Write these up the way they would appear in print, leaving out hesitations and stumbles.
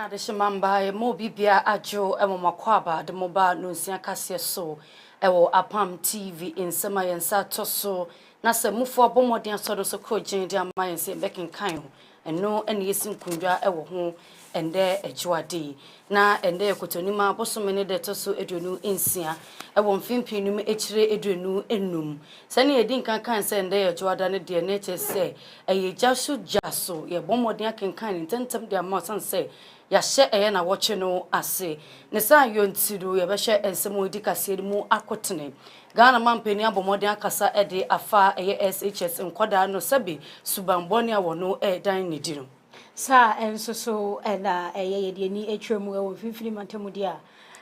Na de shimamba mo bibia ajo makwaba de moba Nsroma Kaseɛbɔ so ewo Apam TV Nsɛm a yɛnsa toso na sɛ mufo abomoden asɔdo so kɔgyen de ama yɛnse bekin kan ho ɛno ɛne yɛsi nkundwa ɛwɔ ho ɛndɛ ɛjoade na ɛndɛ ekotonima bosome ne de toso eduonu nsia ɛwɔ mfimpi num ekyire eduonu enum sɛne yɛdi nkankan sɛ ɛndɛ ɛjoada ne de ne kyɛ sɛ ɛyɛ jaso yɛ bomoden akenkan ntentem de ama san sɛ yahye eye na wɔkye no ase ne sa yontido yɛbɛhwɛ ensɛm odi kaseɛ mu akotene Ghana mampani abomoden akasa ede afa eye SHS nkwada no sabi subambɔne a wɔno ɛdan ne di no sa enso so na eye yɛde ani atwam wɔ fifiri mantamu di a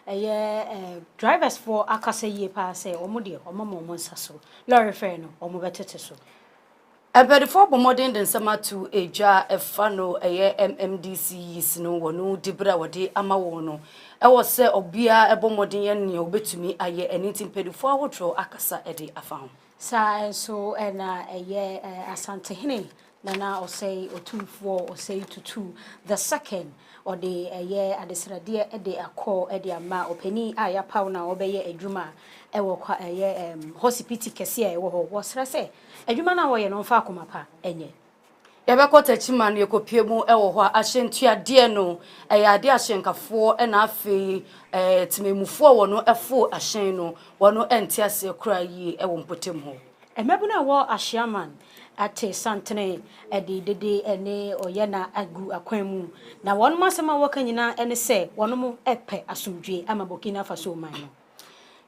eye drivers for akasa yie pa sɛ ɔmo de ɔmo nsa so lorry fare no ɔmo bɛtete so Ebedifo bomodin den samatu eja efano eye MMDC no wono dibra wode ama wo no ewo se obia ebomodin ye ne obetumi aye enitim pedifo awotro akasa ede afa ho sa so na eye asantehene nana osei otumfo osei tutu the second or the eye adesrade ede akọ ede ama opani aya paw na obeye adwuma ewo kwa eye hospital kese ewo ho wo sra se adwuma na wo ye no mfa akoma pa enye yɛbɛkɔta chima no yɛkɔpie mu ɛwɔ hɔ a ahyentuadeɛ no ɛyɛ ade ahyenkafoɔ ɛna afei timemufoɔ wɔ no ɛfo ahyen no wɔno ɛnte ase kura yi ɛwɔ mpotem hɔ emebu na wɔ ahyiaman ate santene dede ene oyɛ na agu akwan mu na wɔn masɛm a wɔka nyina ene sɛ wɔn mo ɛpɛ asomdwe ama Burkina Faso man no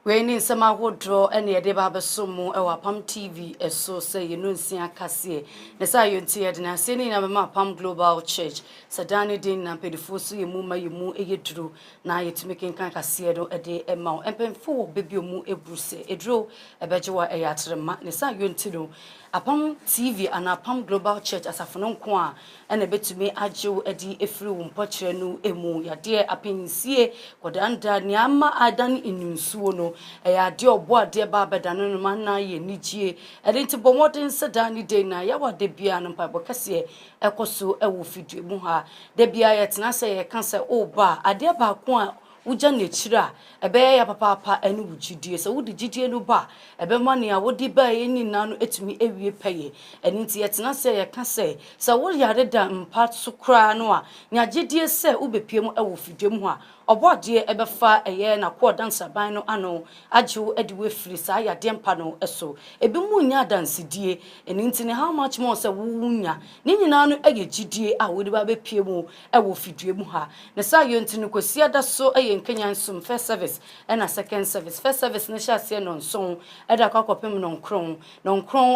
we ni nsɛm ahodro ene yɛde ba beso mu ɛwɔ Apam TV ɛso sɛ Nsroma Kaseɛbɔ ne sa yonti yɛde na se ni na bɛma Apam Global Church sadane din na pedifo so yemu ma yemu eyeduro na yetumi kenkan kaseɛ do ɛde ɛma empemfo wɔ bebio mu ebruse eduro ɛbɛgyewa ɛyɛ atrema ne sa yonti no Apam TV and Apam Global Church asafono nko a ene betumi agyew edi efiri wo mpɔkyerɛ no emu yade apensie kodanda ne ama adan inunsuo no ɛyɛ ade ɔbo ade ba abɛdano no man na yɛ nigie ɛde nti bomoden seda ne de na yɛ wade bia no mpabɔ kɛseɛ ɛkɔso ɛwɔ fidue mu ha de bia yɛ tena sɛ yɛ ka sɛ oba ade ba ko a uja nechira ebe ya papa eni wujidie so wudi jidie no ba ebe mane a wodi ba ye nyina no etumi ewie peye eni nti yetena se ye ka se wo yare da mpa so kra no a nya jidie se ubepie mu ewo fidwe mu a obode ebefa eye na ko dansa ban no ano agyew ediwe firi sa ya de mpa no eso ebi mu nya dansidie eni nti ne how much more se wunya ne nyina no eye jidie a wodi ba bepie mu ewo fidwe mu ha ne sa yo nti no kosia da so eye Kenyan sum first service and a second service first service ne hye no nson eda kwakopem no nkron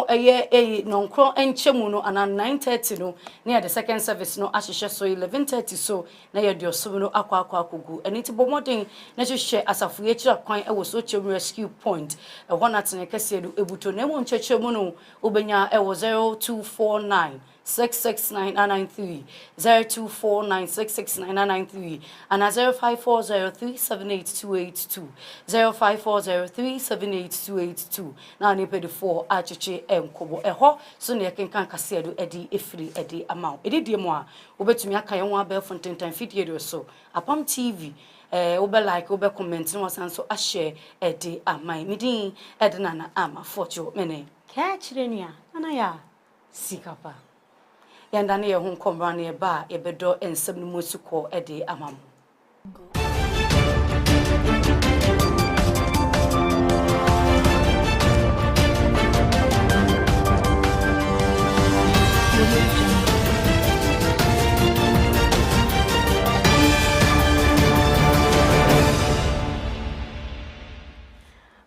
eye no nkron enchemu no ana 9:30 no na the second service no ahye so 11:30 so na ye de osum no akwakogu eniti bomodin na hye asafo ye kira kwan ewo so chemu rescue point ehɔ na tene kase do ebuto na mo nchechemu no obenya ewo 0249 66993 0249669993 and 0540378282 0540378282 na ne pedifo acheche enkobo eho so ne kenkan kase do edi efiri edi amount edi die mu a obetumi aka ye ho abefo ntentan video so Apam TV obe like obe comment no wasan so a share edi amai midin edna na ama Fordjour mene ka chirenia ana ya sikapa yanda ne ye ho nkomra ne ba ye bedo ensem no musuko ede amam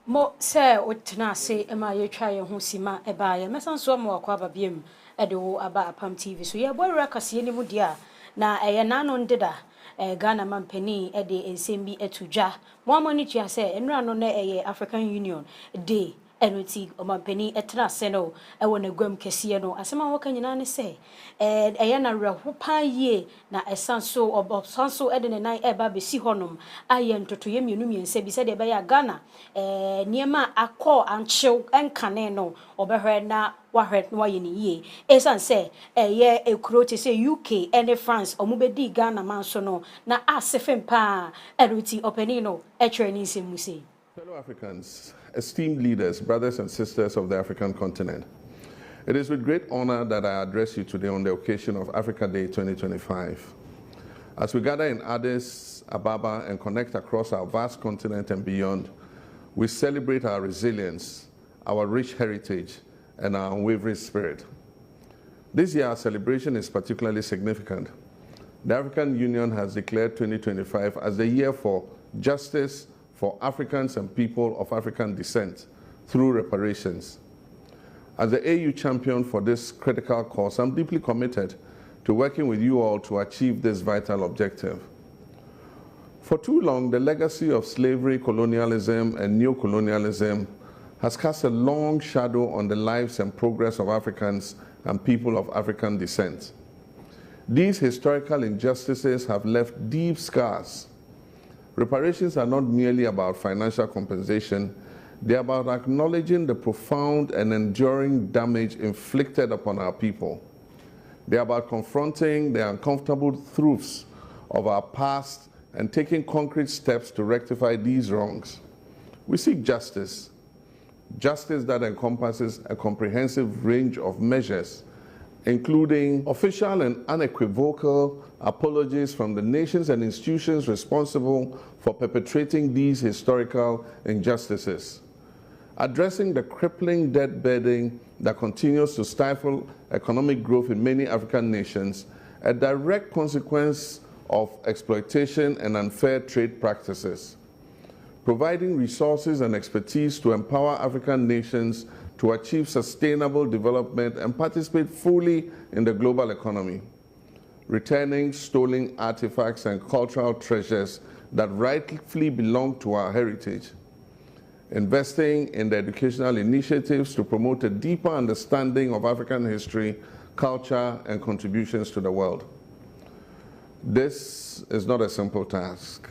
mo se otena se ema ye twa ye ho sima eba ye mesanso mo akwa babiem ede wo aba Apam TV so ye bɔwura kase ni mu dia na eye nano ndeda Ghana mampani ede ensem bi etudwa mo amani tua se enra no na eye African Union de Enuti omampani etra se no ewo na gwam kese no asema woka nyina ne se eye na rehopa ye na esanso obosanso ede ne nan eba besi honom aye ntotoye mienu miense bi se de be ya Ghana niema akọ anchew enkane no obehwe na wahwet no waye ne ye esan se eye ekuro te se UK and France omubedi Ghana manso no na asefem pa enuti opani no etwere ni nsemu. Fellow Africans, esteemed leaders, brothers and sisters of the African continent, it is with great honor that I address you today on the occasion of Africa Day 2025. As we gather in Addis Ababa and connect across our vast continent and beyond, we celebrate our resilience, our rich heritage, and our unwavering spirit. This year, our celebration is particularly significant. The African Union has declared 2025 as the year for justice, for Africans and people of African descent through reparations. As the AU champion for this critical cause, I'm deeply committed to working with you all to achieve this vital objective. For too long, the legacy of slavery, colonialism, and neocolonialism has cast a long shadow on the lives and progress of Africans and people of African descent. These historical injustices have left deep scars. Reparations are not merely about financial compensation, they are about acknowledging the profound and enduring damage inflicted upon our people. They are about confronting the uncomfortable truths of our past and taking concrete steps to rectify these wrongs. We seek justice, justice that encompasses a comprehensive range of measures, including official and unequivocal apologies from the nations and institutions responsible for perpetrating these historical injustices, addressing the crippling debt burden that continues to stifle economic growth in many African nations, a direct consequence of exploitation and unfair trade practices, providing resources and expertise to empower African nations to achieve sustainable development and participate fully in the global economy, returning stolen artifacts and cultural treasures that rightfully belong to our heritage, investing in the educational initiatives to promote a deeper understanding of African history, culture, and contributions to the world. This is not a simple task.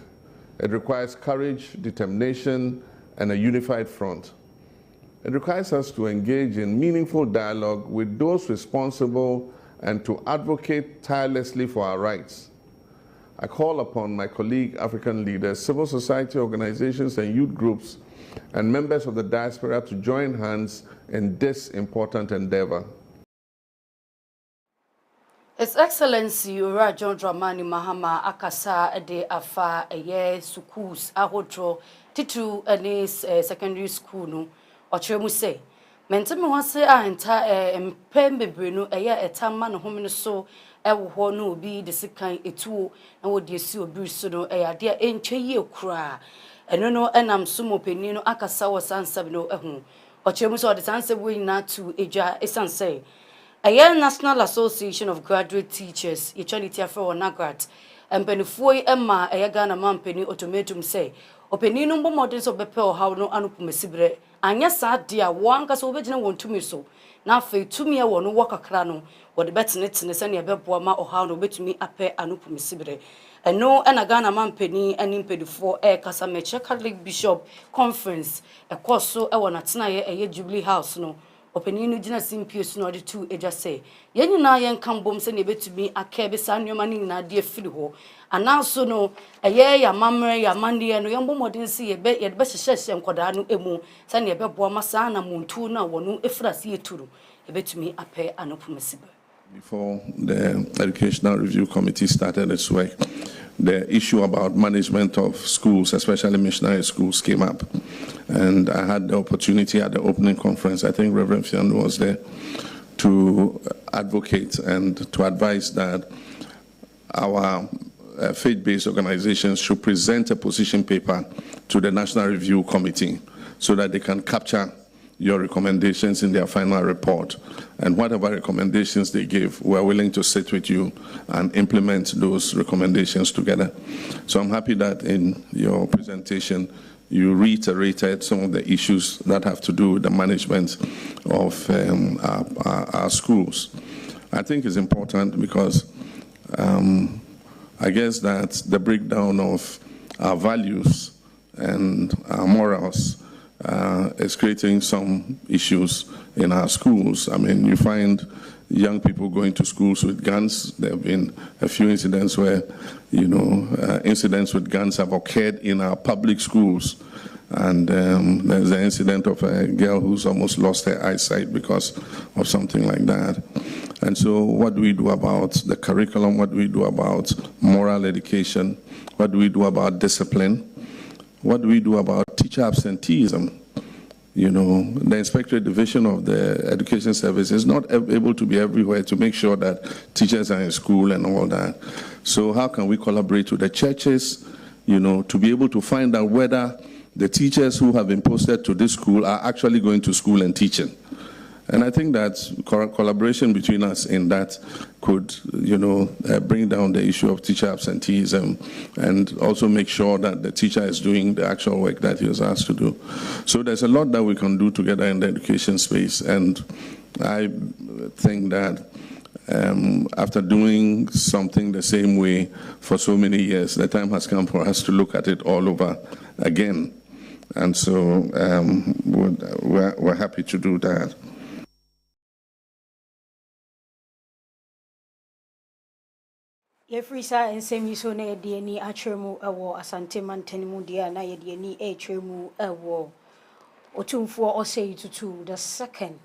It requires courage, determination, and a unified front. It requires us to engage in meaningful dialogue with those responsible and to advocate tirelessly for our rights. I call upon my colleague African leaders, civil society organizations and youth groups, and members of the diaspora to join hands in this important endeavor. His Excellency Ura John Dramani Mahama akasa de afa eye schools ahodro titu ane secondary school no ochiremu say mentemi wase a enta empem bebre no eye etama no home no so ewo ho no obi de sikan etuo na wo de si obi so no ade entwe yi ekura eno no enam sumo pani no akasa wo sansab no ehu ochiremu so de sansab we na to eja esanse a National Association of Graduate Teachers, Echanity Afro Nagrat, and Penifoi Emma, a Ghana man penny automatum say, Openi no models of Bepel, how no anupumesibre, and yes, dear, one cast original one to me so. Now, for 2 years, one walk a crano, or the better nets in the sunny Bepwama or how no bet me a pair anupumesibre. And no, and a Ghana man penny and impedi for a Casamecha Catholic Bishop Conference, a course so I want to a year Jubilee House no. Openinu jina simpius no de tu eja say yenyu na yen kambom se ne betumi akebe sanwoma ni na de firi ho anaso no eye ya mamre ya mande no yembo modin se ye be hyehyehye nkoda no emu se ne be boa masa na muntu na wono efrase yeturu ebetumi ape anopumesibe. Before the Educational Review Committee started its work, the issue about management of schools, especially missionary schools, came up. And I had the opportunity at the opening conference, I think Reverend Fiano was there, to advocate and to advise that our faith-based organizations should present a position paper to the National Review Committee so that they can capture your recommendations in their final report. And whatever recommendations they give, we're willing to sit with you and implement those recommendations together. So I'm happy that in your presentation, you reiterated some of the issues that have to do with the management of our schools. I think it's important because I guess that the breakdown of our values and our morals is creating some issues in our schools. I mean, you find young people going to schools with guns. There have been a few incidents where, incidents with guns have occurred in our public schools. And there's an incident of a girl who's almost lost her eyesight because of something like that. And so what do we do about the curriculum? What do we do about moral education? What do we do about discipline? What do we do about teacher absenteeism? The Inspectorate Division of the Education Service is not able to be everywhere to make sure that teachers are in school and all that. So how can we collaborate with the churches, to be able to find out whether the teachers who have been posted to this school are actually going to school and teaching? And I think that collaboration between us in that could, bring down the issue of teacher absenteeism and also make sure that the teacher is doing the actual work that he was asked to do. So there's a lot that we can do together in the education space. And I think that after doing something the same way for so many years, the time has come for us to look at it all over again. And so we're happy to do that. Yefrisa and semi so na yediani atremu ewo asante mantanimu dia na yediani atremu ewo otumfo osei tutu the second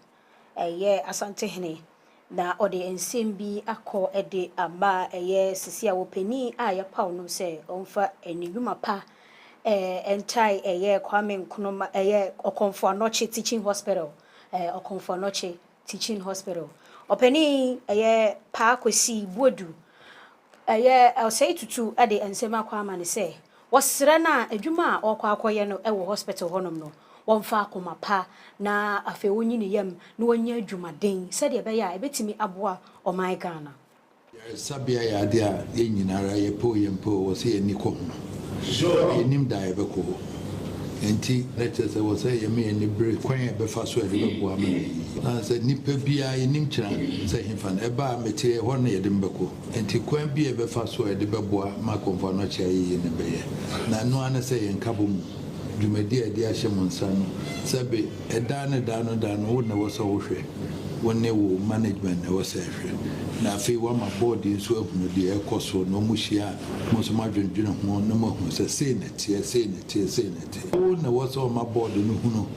asante hene na ode ensembi akọ ede ama sisi awopeni a yapaw no se onfa eniguma pa entai Kwame Nkrumah Okomfo Anoche Teaching Hospital Okomfo Anoche Teaching Hospital openi pa kwesi bodu I'll say to Ade and Sema Kwamani say, was Serena a Juma or Kwakoyano ewo hospital honum no, one far coma pa, na a feuni yam, no one year Juma ding, said ya beya, a bit me abwa or my Ghana. Sabia idea in a poem was here Nico. Sure, him diabeko. And tea letters I was saying, me and the break quiet before sweating. I said, Nipabia in Nimchan, say him fan, a bar mete 1 year Dimbako, and tea quaint be a before sweat the Babua, Marco for Noche in the bay. Now, no one say in Kabum, you may dear Shamon son, Sabi, a dana wouldn't was so free. When they were management, was a free. Now, if you want my body in swap no dear Cosso, no Mushia, most margin, no more, say it. I was on my body, no,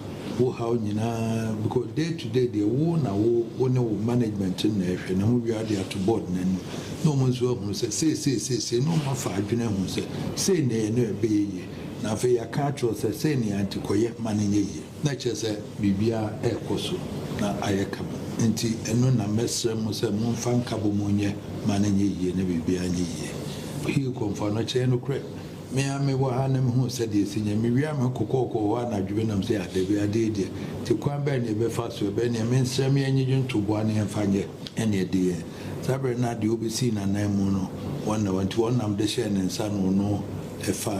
how you know, because day to day, the one no management in there, and we are there to board, and no one's welcome, say, no more 5 minutes, say, no, be. Now, for your catcher, say, antiquate money, not just a Bibia air cosso, now I come. Nti eno na mesre mo se mo fan kabo monye mananye ye na bibia nye ye he konfa no che no kre me ame wa ha na me hu se de sinya me wi ame kokoko wa na dwebe nam se ade de ti kwan ba ne be fa so be ne me nsre me anyi junto bo ane mfanye ene de sabre na de obisi na nan mu no wona wanti wonam de she ne nsa no efa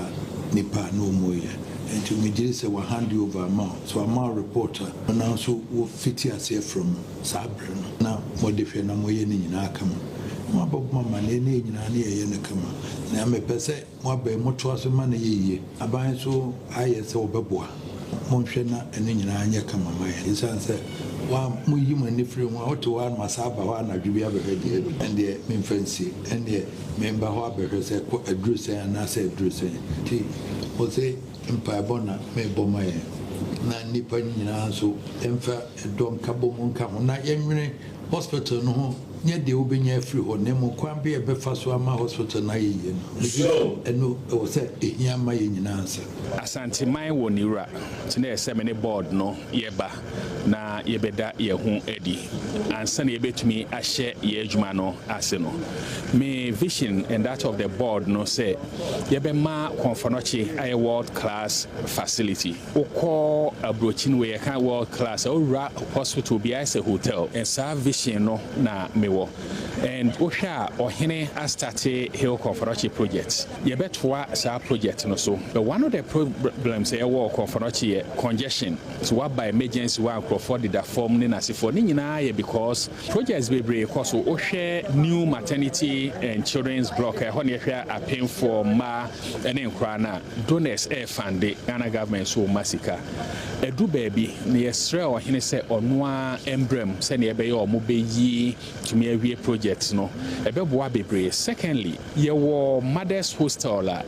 nipa no moye. And to me, this will hand you over amount. So I'm a reporter, and also will fit us here from Sabre. Now, what if you're not more in Nakama? My Bob Mamma, any in Yanakama. Now, I'm a person, what by much was a money ye. I buy so high as over Babua. Monshena and in Yakama, my his answer. While we human different one to one Masaba, one I do ever heard and the main fancy, and the member Harbor has a dress and I said dress. Was a Empire Bona, me Bomaye. Na nipa nyina so emfa edom kabo mu nka ho na yemwene hospital no ho nye de obenya afiri ho ne mo kwan be befa so ama hospital na yeye no eno o se ehia ma ye nyina ansa asante man wo niwra tine esemene board no yeba na yebeda ye hu edi ansa na yebetumi ahye ye adwuma no ase no me vision and that of the board no say yebema Konfonochi a world class facility ukọ abrochin we can world class or hospital be as a hotel and sa vision no na me wo and Osha or Hene has started Hill Conference projects. You bet what sa project no so. But one of the problems here was Conference congestion. So what by emergency work for the form in as for Nina because projects be break because Osha new maternity and children's block Apam for ma and in Krana donors air fund the Ghana government so massacre. A do baby near Srel Hene say on one emblem send a bay or mobile to me a project no. A baby. Secondly, your mother's hostel a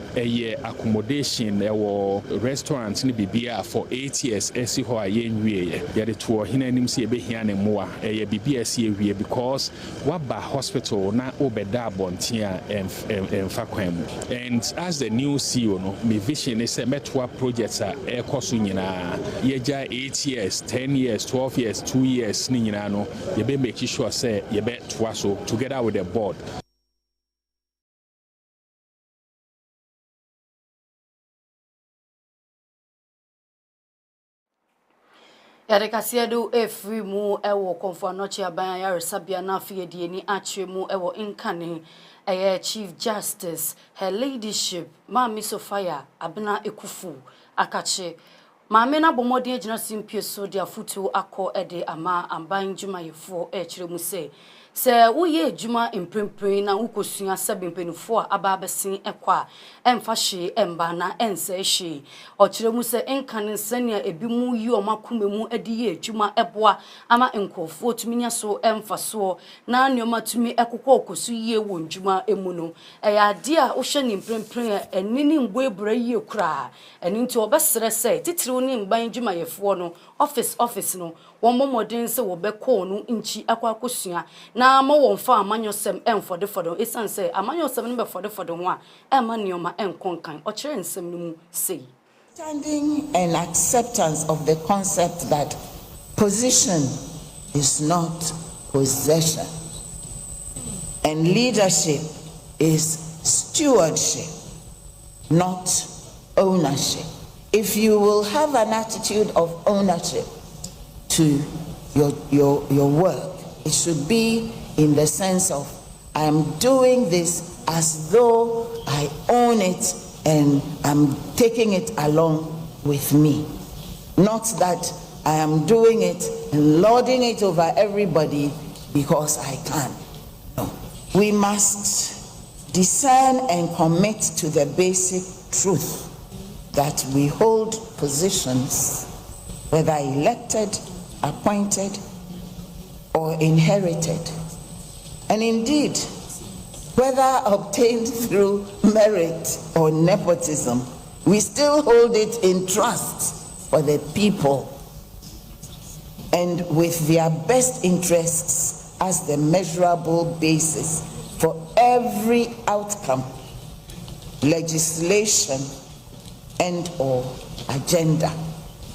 accommodation or restaurants ni bibia for 8 years esi ho aye nwie ye de to hina nim se be hia ne moa e bibia esi ewie because waba hospital na obeda bontia emfa kwan mu. And as the new CEO no my vision is say metwa projects a ekoso nyina ye ja 8 years 10 years 12 years 2 years ni nyina no ye be make sure say ye be toa so together with the board. Yare Kaseɛbɔ efri mu ewo konfanochi aban yare sabia na fiedie ni ache mu ewo inkane Chief Justice her ladyship Mami Sophia Abena Ekufu akache Maame na bomode agina simpie so dia futu akọ ede ama amban dwumayefo kyerɛ mu se woye adwuma imprempren na wokosua sabempenufo a aba abesin ekwa emfa hye emba na ense hye ɔkyerɛ mu se enkan nsania ebi mu yi omakoma mu ade ye adwuma eboa ama nkofo tuminya so emfa so na neoma tumi ekokɔ okosu yie wɔ ndwuma emu no ɛyɛ ade a wohwɛ ne imprempren enini mboebura yie kura eni nti obɛsrɛ sɛ titiriw ne mban dwumayefo no office no wɔmmɔmɔden sɛ wɔbɛkɔ no nchi akwa akosua na ma wɔmfa amanyosɛm emfɔdefɔdo esan sɛ amanyosɛm no bɛfɔdefɔdo ho a ɛma neoma enkonkan ɔkyerɛ nsɛm no mu sei. Understanding and acceptance of the concept that position is not possession and leadership is stewardship, not ownership. If you will have an attitude of ownership to your work, it should be in the sense of I am doing this as though I own it and I'm taking it along with me. Not that I am doing it and lording it over everybody because I can. No. We must discern and commit to the basic truth that we hold positions, whether elected, appointed, or inherited. And indeed, whether obtained through merit or nepotism, we still hold it in trust for the people and with their best interests as the measurable basis for every outcome, legislation, and or agenda.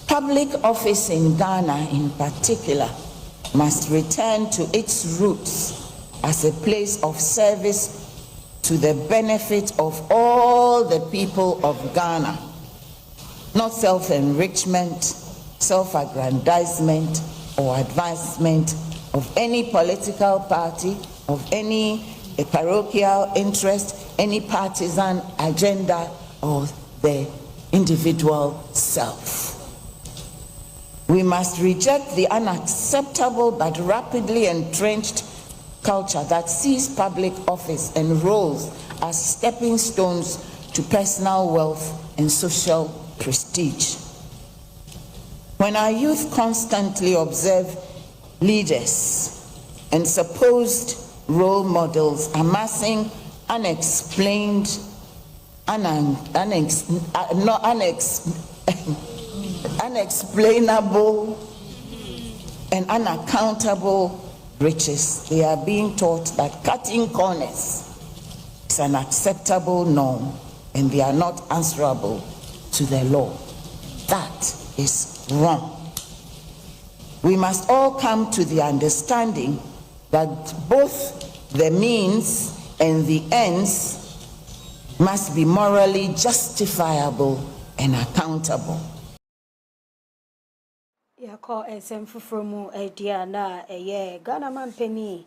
Public office in Ghana in particular must return to its roots as a place of service to the benefit of all the people of Ghana, not self-enrichment, self-aggrandizement, or advancement of any political party, of any parochial interest, any partisan agenda, or the individual self. We must reject the unacceptable but rapidly entrenched culture that sees public office and roles as stepping stones to personal wealth and social prestige. When our youth constantly observe leaders and supposed role models amassing unexplainable and unaccountable riches, they are being taught that cutting corners is an acceptable norm and they are not answerable to the law. That is wrong. We must all come to the understanding that both the means and the ends must be morally justifiable and accountable. Yako esem fufromu edia na eye Ghana man penny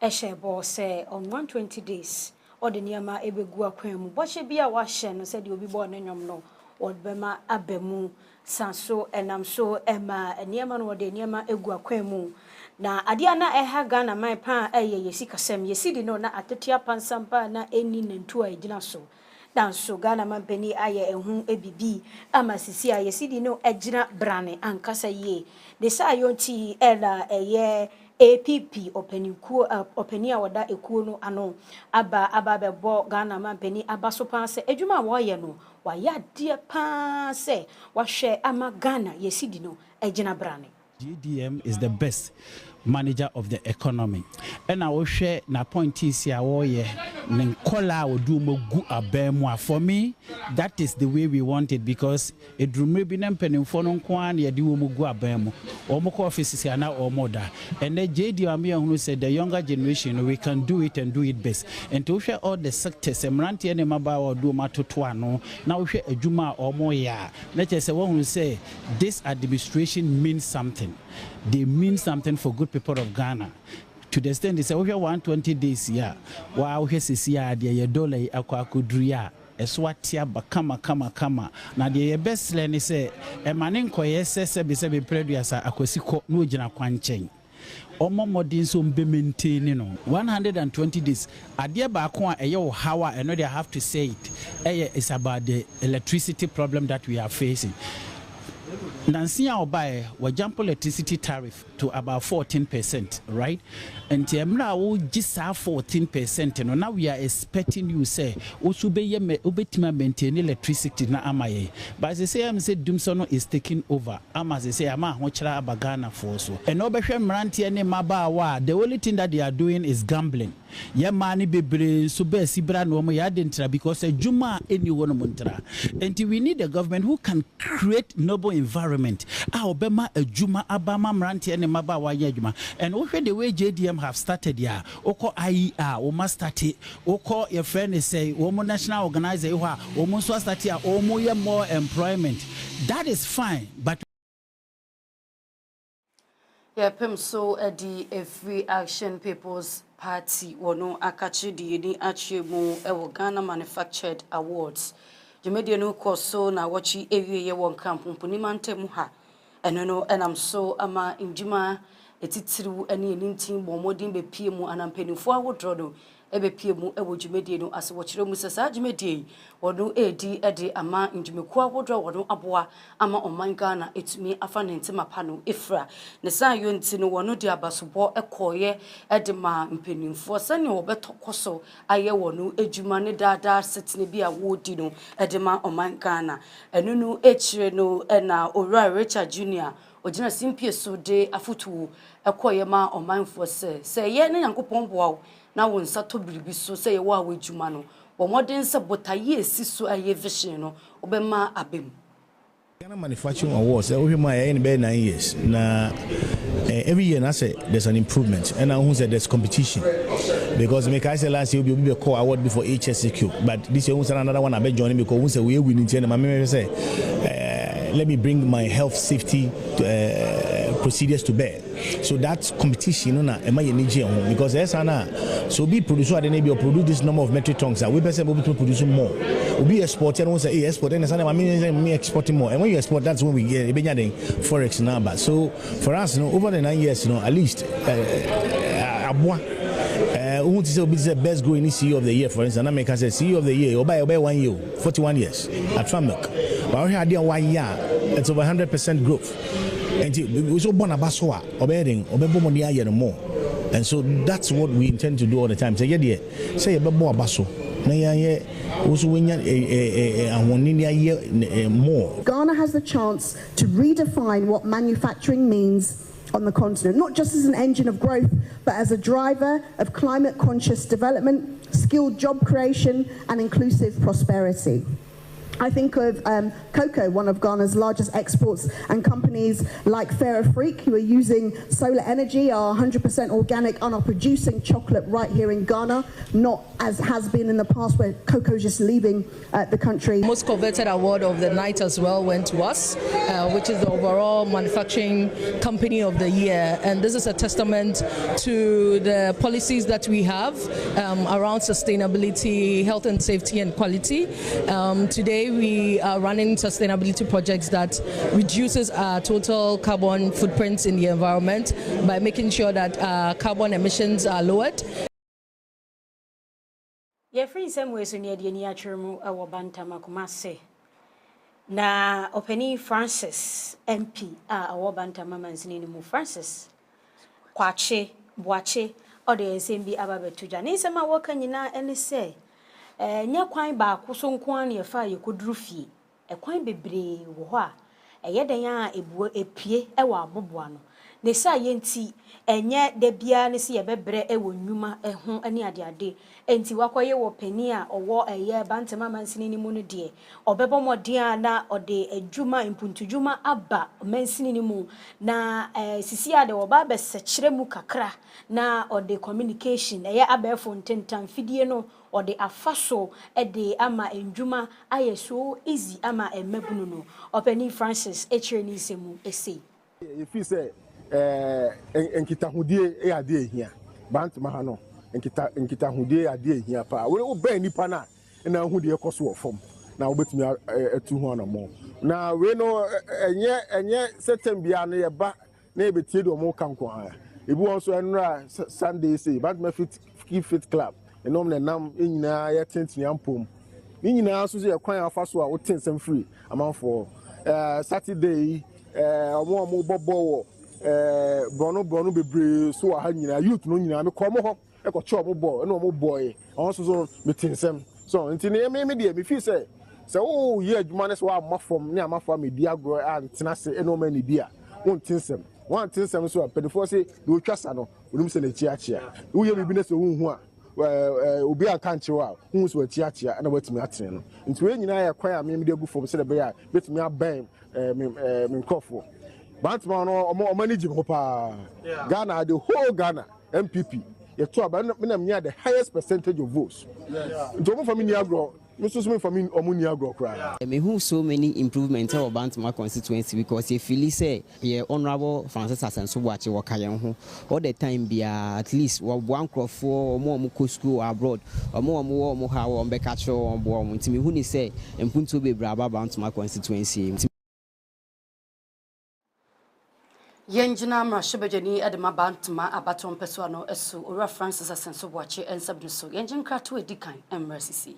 Eshebo say on 120 days or the Niama Ebegua Quemu. But she be a washen said you'll be born in your no or Bema Abemu Sanso and I'm so Emma and Niaman or the Niama Egua Quemu. Na Adiana eha Ghana my pa yesika sem yesidi no na atetia pansampa na eni nentu a egyina so. Dan so Ghana man peni aye ehun ebibi ama sisi a yesidi no egyina brane ankasa ye. De sa yonti ela eye APP openi awada ekuo no ano aba bebo Ghana man peni abaso pa se edwuma wo ye no wa ya de pa se wa hwe ama Ghana yesidi no egyina brane. GDM is the best manager of the economy. And I will share na point is here Nenkola will do mogu abemwa. For me, that is the way we want it because it maybe nempening for non kwan ya do mogu abemo. Or moko offices here now or more da. And the JDM who said the younger generation we can do it and do it best. And to share all the sectors, Emranti and Maba or do matotuano. Now share a juma or more ya. Let us say one who say this administration means something. They mean something for good people of Ghana. To the extent they say, we have 120 days here. Wow, here's a year, the dollar, aquacudria, a swatia, kama. Now, the best lane say, a man in Koyes, be previous, aquasico, no jana quanching. Omo modin so be maintaining 120 days. Adia ba ko a yo how I know they have to say it. It's about the electricity problem that we are facing. Nancy Obaye will jump electricity tariff to about 14%, right? And Tiamra will just have 14%. And now we are expecting you say, Ubetima maintain electricity na amaye. But as I say, I'm saying Dumsono is taking over. As I say, Ama Hochra Abagana for so. And Obeshem Ranti and Mabawa, the only thing that they are doing is gambling. Ya money be sube sibra no mo ya dentra because a juma any one montra. And we need a government who can create noble environment. Obama a juma abama mranti and mabawa yajuma. And also the way JDM have started ya. Oko IER, o must start it. Oko your friend is say, Omo national organizer, Omo so start here, Omo more employment. That is fine, but yeah, Pim so the Free Action People's Party wono akachi di ni achiemu ewo Ghana Manufactured Awards. Jumedi no koso na wachi ewie ye won kampuni mantemu ha. Eno no enam so ama injuma etitiriwu ene enintin bomodin be pie mu anampenifo awodro no ebe pie mu ewo jumedi no ase wochire mu sesa jumedi wono edi ede ama injumeku awodro wono aboa ama oman Ghana etumi afa nentima pa no efra ne san yonti no wono de abasobo ekoye ede ma mpenimfo sane obetokoso aye wono ejuma ne dada setne bi awodi no ede ma oman Ghana enu no echire no na Owura Richard Jr. Ojina simpie so de afutu ekoye ma omanfo se ye ne Yankopon boa na won sato biribi so se ye wa ejuma no wo modern se botaye esiso aye vision no obema abem. Ghana Manufacturing Awards, every year in 9 years. Now, every year, I say there's an improvement, and I say there's competition. Because I said last year we will be a core award before HSCQ, but this year we say another one. I bet joining because we say we winning. And my say, let me bring my health safety procedures to bear. So that's competition, because there's so be producer then maybe produce this number of metric tons. We person will produce more. We be exporter and we say export and I mean me exporting more. And when you export, that's when we get forex number. So for us, over the 9 years, at least who is the best growing CEO of the year, for instance, I can say CEO of the year, by 1 year, 41 years at Familk. But we had 1 year, it's over 100% growth. And we so born a baswa, obeying, obey more. And so that's what we intend to do all the time. Say, yeah, say a more basso. More. Ghana has the chance to redefine what manufacturing means on the continent, not just as an engine of growth, but as a driver of climate-conscious development, skilled job creation, and inclusive prosperity. I think of cocoa, one of Ghana's largest exports, and companies like Ferrofreak, who are using solar energy, are 100% organic and are producing chocolate right here in Ghana, not as has been in the past where cocoa is just leaving the country. Most coveted award of the night as well went to us, which is the overall manufacturing company of the year. And this is a testament to the policies that we have around sustainability, health and safety and quality. Today we are running sustainability projects that reduces our total carbon footprints in the environment by making sure that carbon emissions are lowered. Free some ways near the Niachumu or Bantama Kumase. Na Openi Francis MP our Bantama Manzinimu Francis Kwache Boache or the SMB Ababe to Janisa ma working in any say. Nya kwan ba kuso nkwan ye fa ye kodrufi e kwan bebre wo ho a eye den a ebuo epie e wa aboboa no ne sa ye nti enye de bia ne se ye bebre e wo nnwuma e ho ani ade enti wakoye wo pani a owo eye bantama mansini ni mu no de obebo modin a na ode adwuma impuntudwuma aba mansini ni mu na sisi ade wo ba be sekire mu kakra na ode communication eye abefo ntentam fidie no ode afaso ede ama endwuma ayeso easy ama emabunu no opani Francis echireni semu ese if you say enkitahudie e ade ehia bantama ha no enkitahudie ade ehia pa we oba nipa na na ahudie ekoso wo fom na obetumi atu ho na mo na we no enye setem bia no ye ba na ebetie do mo kanko ha ebi won so enra Sunday say bantama fit club enom na nam enyina ye tentini ampom ni nyina so ye kwan afaso a wo tensem free amanfo Saturday omo bobo wo bono bebre so ha nyina youth no nyina me komo ho e ko cho mo bo na mo boy on so me tensem so nti ne me de me fi say wo ye adwuma ne so amafom ne amafo me di agro antena se eno ma ni dia won tensem wan tensem so pedifo say do twasa no onum se na chiachia wo ye bibi ne so hu a obi aka nchewa hu so chiachia na watimi atene no nti we nyina ya kwan a me de gu fom se de be ya betimi aban me nkofo Bantama no manage ho pa Ghana, the whole Ghana MPP you talk about me the highest percentage of votes nto for me niagro me so for me niagro cry me who so many improvements of Bantama constituency because if you say yeah honorable Francis Asenso watch work ayen ho all the time be at least one crop for more mu school abroad or more how on be catch on board nti me who ni say empunto be braba Bantama constituency Yenjina Mrashibajani Edema Bantama Abaton Peswano Esu Ura Francis Asenso Wache and Sabduso Yenjin Kratu Edikan and Mercy.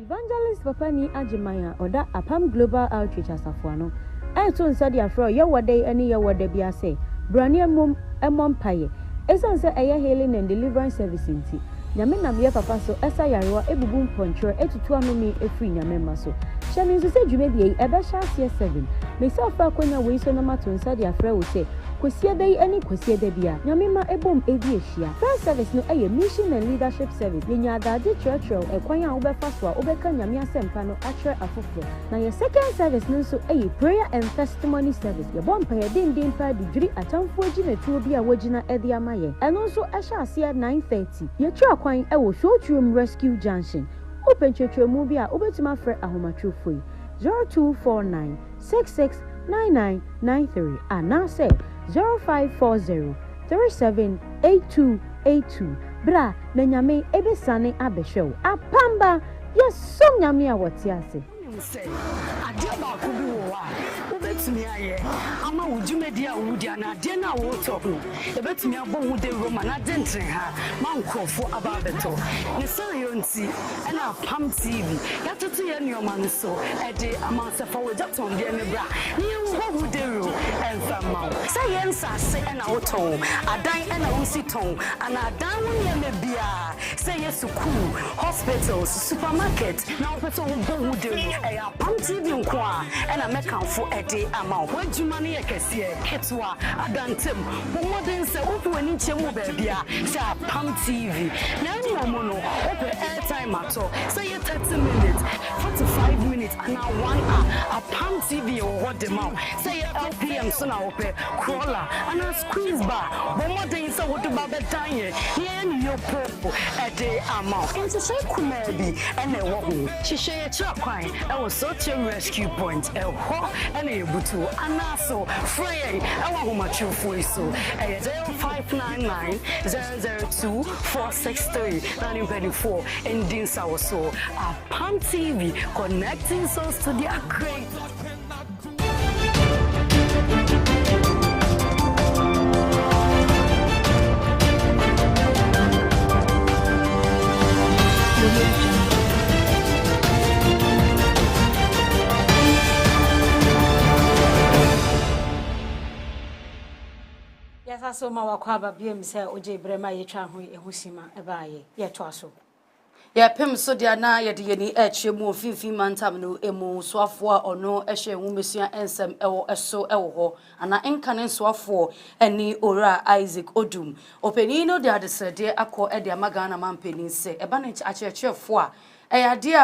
Evangelist Papani Ajimaya Oda Apam Global Outreach Asafuano. I told Sadia Fro, Yawade and Yawade Biase, Brania Mum, Emon Paye, Esansa Aya Healing and Deliverance Service in Tea. Yamina Mia Papaso, Esayarua, Ebubum Poncho, Etuamini, Efrina Memaso. Shamin to say you may be a Basha 7. Myself, Quena Wilson to Sadia Fro will say, Quesia Day any Quesia de Bia, Yamima Ebum Aviatia. First service no a mission and leadership service. Linya Dadi Churchill, a Quanya Ober Faswa, Oberka Yamia Sempano, Atra Afufo. Now your second service no so a prayer and testimony service. Your bomb pay din pa degree at Unfortunate to be a Wajina Edia Maye. And also Asha Sia 9:30. Your Quine I will show room rescue junction. Open church movie over to my friend Ahoma Trufui 0249 669993 and now say 0540 378282. Bra Nanyame Ebesane Abeshow. Apamba, yes, some Yamia what's yasi. yɛbɛtumi ayɛ ama wo dwumadi a wo di ana de na wo tɔ ho yɛbɛtumi abɔ wo de roma na de ntre ha ma nkrɔfo aba abɛtɔ ne sɛ yonti ɛna Apam TV yɛtoto yɛ nneɔma no so ɛde amansɛfa wo Jackson de ne bra ne yɛwɔ wo de ro ɛmfa ma wo sɛ yɛn nsase ɛna wo tɔn adan ɛna wo si tɔn ana adan wo nneɛma bia sɛ yɛ sukuu hospitals supermarket na wo pɛtɛ wo bɔ wo de ro ɛyɛ Apam TV nko a ɛna mɛkanfo ɛde ama wo adwuma no yɛ kɛseɛ ketwa adantem wo modern sɛ wo wani nkyɛm wo baabi a sɛ Apam TV na ɛno no open airtime ato sɛ yɛ 30 minutes 45 minutes ana 1 hour Apam TV wo hɔ de ma sɛ yɛ LPM so na wo pɛ crawler ana squeeze bar wo modern sɛ wo de ba bɛdan yɛ yɛ ne yo popo ɛde ama nti sɛ kuma bi ɛna ɛwɔ ho hyehyɛ yɛ kyerɛ kwan ɛwɔ Soche rescue point ɛhɔ ɛna yɛbutu anaso frɛ ɛwɔ ahomatwofo so ɛyɛ 0599 002 463 924 ending so Apam TV connecting souls to their great. Yes, I saw my wakaba BM say Oje Brema Yetran Ehusima Ebaye, Yetwaso. Ya pem so dia na ye de ni eche mu finfin mantam no emu soafo a ono ehye nwumesua ensem ewo eso ewo ho ana enkane soafo eni ora Isaac Odum openi no de adesede akọ e de amagana mampeni se eba na akyerechefo a eyade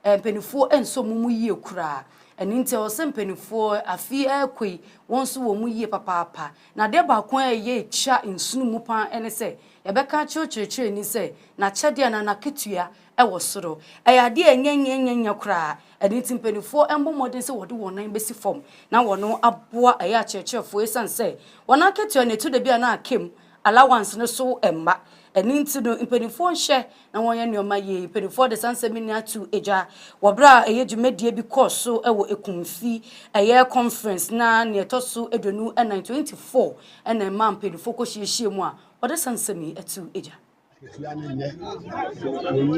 a penifo enso mumu yie kura eni nte o se penifo afi akoi wonso wo mu yie papaapa na de ba kon eye cha nsunu mu pan ene se yebeka kyerechire ni se na kyede na na ketua ewo soro eyade enyenyenyenye kura eni timpenifo embo modern se wode wonan besi form na wono aboa eya kyerechirefo esan se wona ketua ne to de bia na akem allowance no so emma eni ntino impenifo nhye na wonye neoma ye impenifo de sansemi atu eja wobra eye dwumadie bi course so ewo ekumfi eye conference na ne etoso edonu na 24 na ma impenifo ko hyiehie mu a wode sansemi atu eja we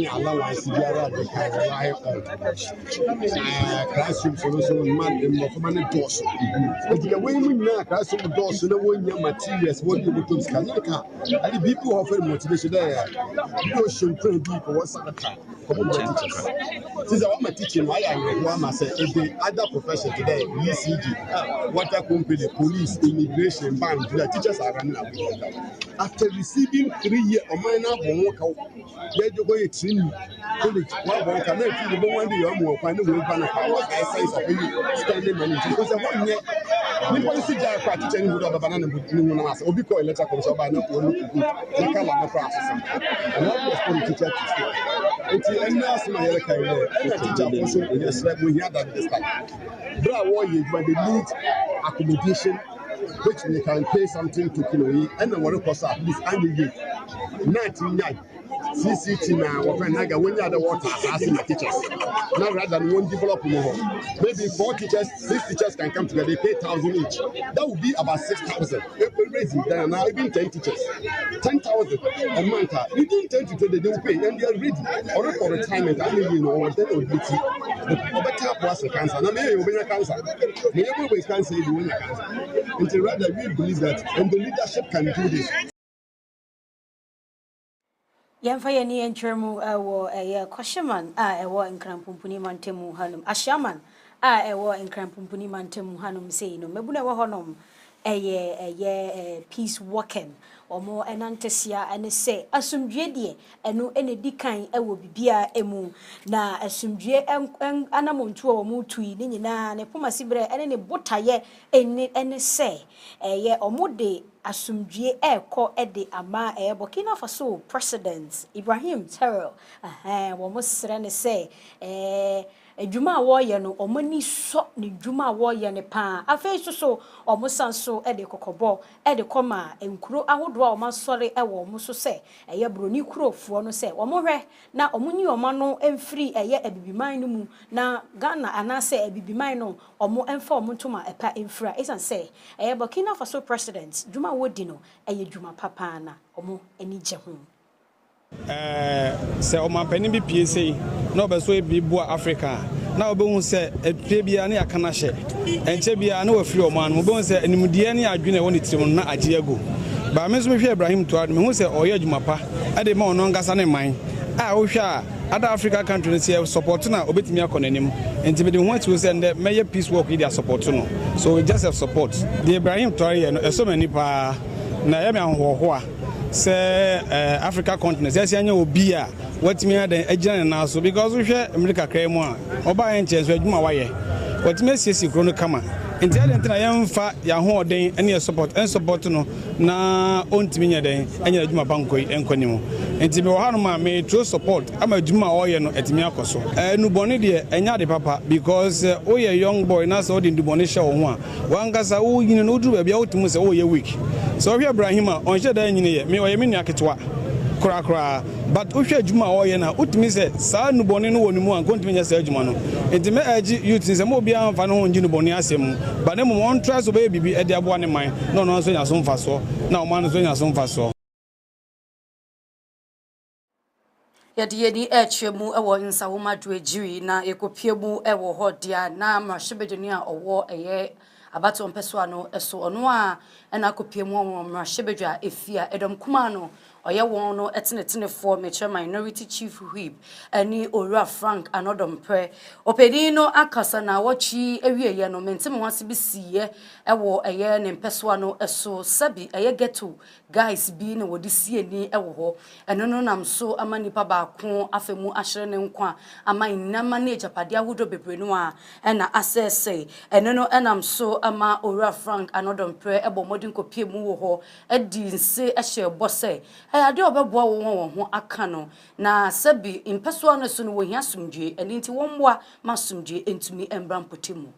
allowance biara de rely on classroom so man in doors the way we na classroom doors no wonya materials what you to scan and people offer motivation there you should pray people what sakata teachers since I am teaching why I want say every other profession today ECG water company police immigration bank the teachers are running after receiving 3 years of minor work they go to college one can make you one day you more find no ban power size of spending money because one year the policy jar teaching who do banana no as obi call letter come so ba na ko look good na kala na process and all the school teacher to stay until any as my kai na teacher also yes like we hear that this time bra what you but they need accommodation which we can pay something to Kinoyi and then what cost at least annually 99 CCT now when I when you the water asking the teachers now rather than one develop more maybe 4 teachers 6 teachers can come together they pay 1,000 each that would be about 6,000 if we raise it there now even 10 teachers 10,000 a month within 10 to 20 they will pay and they are ready or for retirement I mean you know then will be but better plus cancer now maybe you will cancer maybe we can say you will cancer until rather we believe that and the leadership can do this. Yemfa ye ni entremu ewo eye kwasheman a ewo nkrampumpuni mantemu hanum ashaman a ewo nkrampumpuni mantemu hanum sei no mebu na ewo honom eye peace walking omo enantesia ene se asumdwe de eno ene dikan ewo bibia emu na asumdwe anamontu omo tui ni nyina ne pomasi bre ene ne botaye ene se eye omo de asumdwe eko ede ama Burkina Faso president Ibrahim Terrell wo mo sere ne se adwuma a wɔyɛ no ɔmani sɔ ne dwuma a wɔyɛ ne paa afei so ɔmo san so de kokɔbɔ de kɔma nkuro ahodoɔ a ɔma sɔre wɔ ɔmo so sɛ ɛyɛ broni kurofoɔ no sɛ ɔmo hwɛ na ɔmo nyi ɔma no mfiri ɛyɛ abibiman no mu na Ghana anaasɛ abibiman no ɔmo mfa ɔmo ntoma ɛpa mfira esan sɛ ɛyɛ Burkina Faso president dwuma a wɔdi no ɛyɛ dwuma papa na ɔmo ani gye ho sɛ ɔmampanin bi pie sei na ɔbɛso bi boa Africa na ɔbɛhu sɛ atwie bia ne yakana hyɛ ɛnkyɛ bia na wafiri ɔmo ano ɔbɛhu sɛ animdeɛ ne adwene ɛwɔ ne tirim na agye ago ba me nso mehwɛ Ibrahim Toure mehu sɛ ɔyɛ adwuma pa ɛde ma ɔno nkasa ne man a wohwɛ a other Africa country no sɛ support na obetumi akɔ n'anim nti me de ho atiwo sɛ ndɛ mɛyɛ peace work yi de support no so we just have support the Ibrahim Toure yɛ no ɛsɔ mani pa na yɛ me ahohoho a sɛ Africa continent sɛ anya obi a watumi adan agyina ne naso because we hwɛ America kran mu a ɔba yɛ nkyɛn so adwuma wayɛ watumi asiesie kuro no kama nti ade ntina yɛmfa yɛahoɔden ne support no na ɔntumi nyɛ den anya adwuma bankɔ nkɔnim nti me wɔ ha no ma me true support ama adwuma a ɔyɛ no atumi akɔ so nubɔne deɛ ɛnya de papa because woyɛ young boy na sɛ wode ndubɔne hyɛ wo ho a wankasa woyini no woduru baabi a wotumi sɛ woyɛ weak sɛ ɔhwɛ Ibrahim a ɔnhyɛ da nyini yɛ me ɔyɛ me nua ketewa korakora but wohwɛ adwuma a ɔyɛ na wotumi sɛ saa nubɔne no wɔ ne mu a nkɔntumi nyɛ saa adwuma no nti mɛ agye youth sɛ ma obiara mfa ne ho ngye nubɔne asɛm but ne mmom ɔntra so bɛyɛ biribi de aboa ne man na ɔno nso nya so mfa soɔ na ɔma no nso nya so mfa soɔ yɛde yɛni ɛkyɛ mu ɛwɔ nsawoma duagyiri na ekopie mu ɛwɔ hɔ dia na mmarahyɛbadwani a ɔwɔ ɛyɛ abato mpɛso ano ɛso ɔno a ɛna akopie mu wɔ mmarahyɛbadwa efia ɛdɔm kuma no ɔyɛ wɔn no ɛtenetene mekyɛ minority chief whip ɛne Owura Frank Anodompre opedi no akasa na wɔtwi awieyɛ no mentem wase bi siye ɛwɔ ɛyɛ ne mpɛso ano ɛso sabi ɛyɛ ghetto guys bi na wɔde sieni ɛwɔ hɔ ɛno no nam so ama nipa baako afemu ahyere ne nkwa ama inama ne japade ahodo bebre no a ɛna asɛsɛ ɛno no ɛnam so ama Owura Frank Anodompre ɛbɔ modin kopie mu wɔ hɔ ɛdi nse ɛhyɛ bɔsɛ ade obeboa wo ho aka no na sabi impeso no so no wo hia sumdwe eni nti wo mboa masumdwe entumi embra mpotemu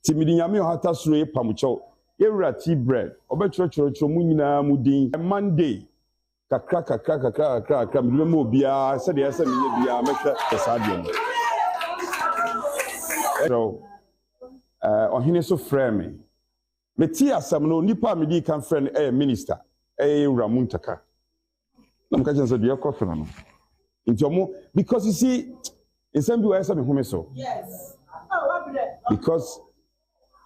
Timidi nyame ohata suro ye pamucho ewura tea bread obetwerɛtwerɛ mu nyinaa mu din Monday kakra me mo bia sɛ de ɛsɛ me bia mehwɛ sadeɛ no ɔhene so frɛ me ti asɛm no nipa me di kan frɛ no minister ewura Muntaka na mka kyɛn sɛ de ɛkɔ so no nti ɔmo because you see nsɛm bi wɔ ɛsɛ me home so yes because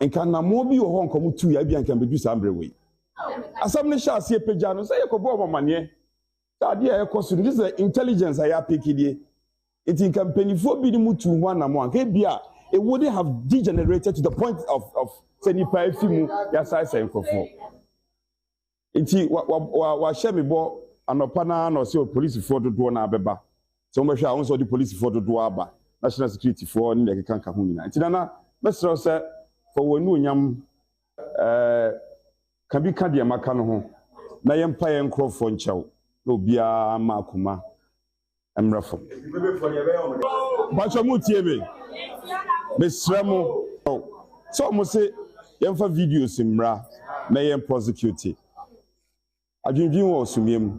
nkanamo bi wɔ hɔ nkomo tu ya bia nkan bedu sambre we asɛm no hyɛ asie pagya no sɛ yɛkɔbɔ ɔmamaneɛ sade a ɛkɔ so no this is intelligence a yɛapekidie nti nkampanifo bi ne mu tu ho anamo anka bia it wouldn't have degenerated to the point of sɛ nipa afi mu yɛasae sɛ nkɔfoɔ nti wahyɛ me bɔ anɔpa na ɔsɛ polisifoɔ dodoɔ na abɛba sɛ wɔbɛhwɛ a wɔn sɛ ɔde polisifoɔ dodoɔ aba national security foɔ ne deɛ keka ho nyinaa nti nana mɛsrɛ sɛ fa wɔn nu onyam ka bi ka deɛ maka no ho na yɛmpa yɛn nkurɔfoɔ nkyɛw na obiara ma akoma mmerɛ fam bakyɛ mu tie me mesrɛ mo sɛ ɔmo se yɛmfa videos mmra na yɛn prosecute adwendwen wɔ osumie mu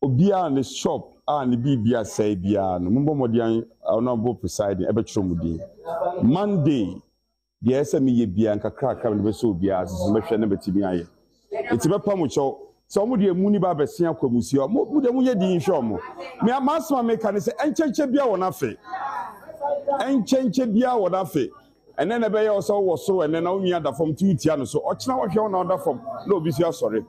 obia ne shop ne bibia say bia no mumbo modian honorable presiding ebetwomudi Monday the SME ye bia nkakra ka ne beso bia so mehwe ne betimi aye enti bepa mo cho so mo de muni ba besia kwamusi mo de mo ye di nhwe mo me amasma me ka ne se enchenche bia wona fe enchenche bia wona fe ene ne be ye so wo so ene na onwia da fom tiutia no so ochina wo hwe wona da fom na obi si asore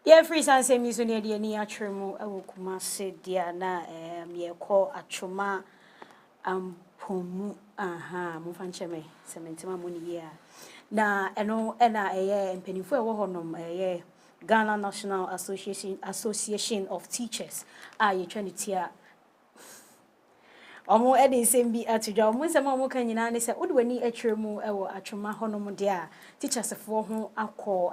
Yeah, free san say mi so ne de ani atwere mu ewo kuma se dia na ye ko atwoma pomu mo fa ncheme sementima mo ni ya na eno na mpanifo ewo honom Ghana National Association of Teachers ye twanitia omo edi sembi atudwa omo nsema omo kan nyina ne se odwani atwere mu ewo atwoma honom de a teachers fo ho akọ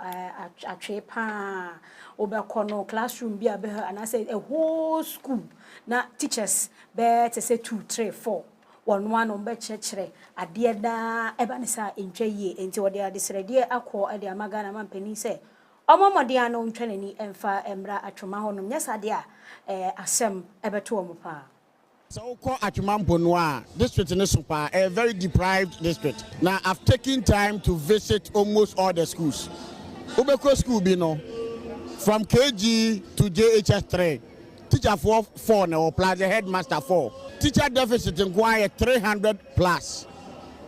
atwe pa obekọ no classroom bi abe ana say a whole school na teachers be te say 2 3 4 one on be chechere ade da eba ne sa entwa yie enti wode ade srede akọ ade amagana mampani se omo mode ano ntwanani emfa emra atwoma honom nyasa de a asem ebeto omo pa. So call Atwamamponwa district in Super, a very deprived district. Now I've taken time to visit almost all the schools. Ubeko school bino from KG to JHS3. Teacher 4 now plus the headmaster 4. Teacher deficit in Kwaya 300 plus.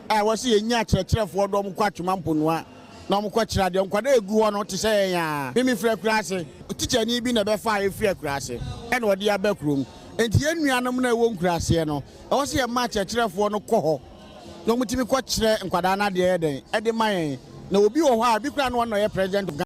I was seeing Yatra for Dom Kwatwamamponwa. No more question. I don't go on to say, Mimi Free Classy. Teacher need be never 5 free classy. And what the back room. And the enemy na won krase no o se match a kyerefo no kɔ hɔ no mutimi kɔ kyerɛ nkwadana de eden e de man na obi wɔ hɔ a bi kra no no yɛ president